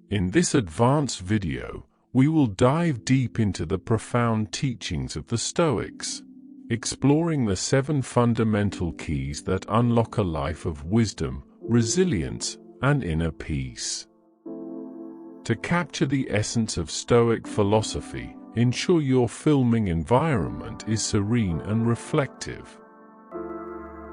In this advanced video, we will dive deep into the profound teachings of the Stoics, exploring the 7 fundamental keys that unlock a life of wisdom, resilience, and inner peace. To capture the essence of Stoic philosophy, ensure your filming environment is serene and reflective.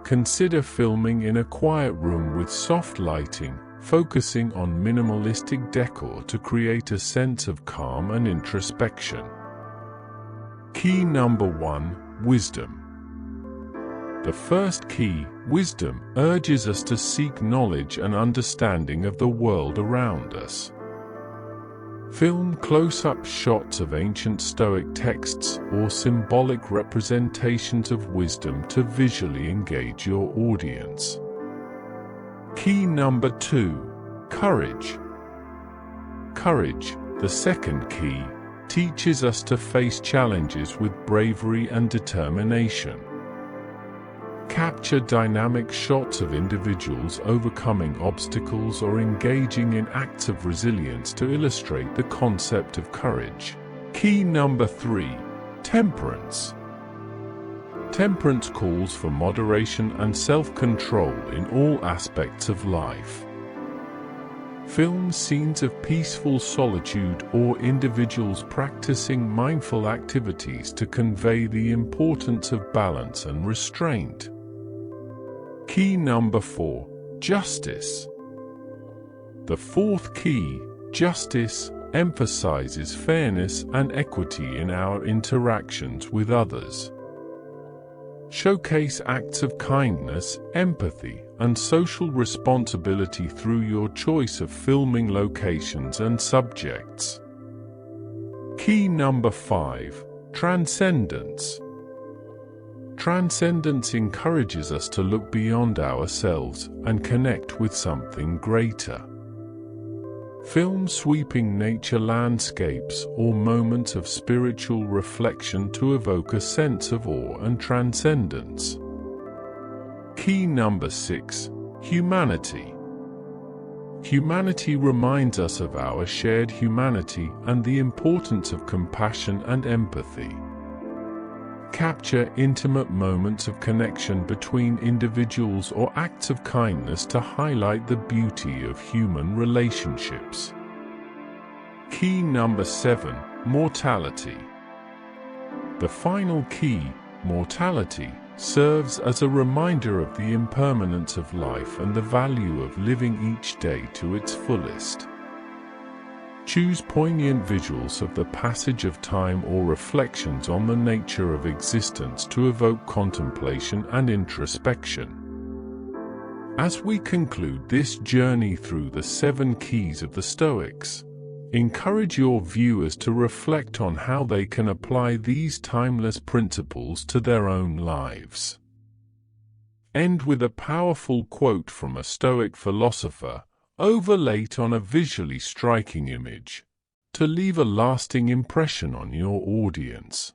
Consider filming in a quiet room with soft lighting, focusing on minimalistic decor to create a sense of calm and introspection. Key number 1: Wisdom. The first key, wisdom, urges us to seek knowledge and understanding of the world around us. Film close-up shots of ancient Stoic texts or symbolic representations of wisdom to visually engage your audience. Key number 2: Courage. Courage, the second key, teaches us to face challenges with bravery and determination. Capture dynamic shots of individuals overcoming obstacles or engaging in acts of resilience to illustrate the concept of courage. Key number 3: Temperance. Temperance calls for moderation and self-control in all aspects of life. Film scenes of peaceful solitude or individuals practicing mindful activities to convey the importance of balance and restraint. Key number 4: Justice. The fourth key, justice, emphasizes fairness and equity in our interactions with others. Showcase acts of kindness, empathy, and social responsibility through your choice of filming locations and subjects. Key number 5: Transcendence. Transcendence encourages us to look beyond ourselves and connect with something greater. Film sweeping nature landscapes or moments of spiritual reflection to evoke a sense of awe and transcendence. Key number 6: Humanity. Humanity reminds us of our shared humanity and the importance of compassion and empathy. Capture intimate moments of connection between individuals or acts of kindness to highlight the beauty of human relationships. Key number 7: Mortality. The final key, mortality, serves as a reminder of the impermanence of life and the value of living each day to its fullest. Choose poignant visuals of the passage of time or reflections on the nature of existence to evoke contemplation and introspection. As we conclude this journey through the 7 keys of the Stoics, encourage your viewers to reflect on how they can apply these timeless principles to their own lives. End with a powerful quote from a Stoic philosopher, overlaid on a visually striking image, to leave a lasting impression on your audience.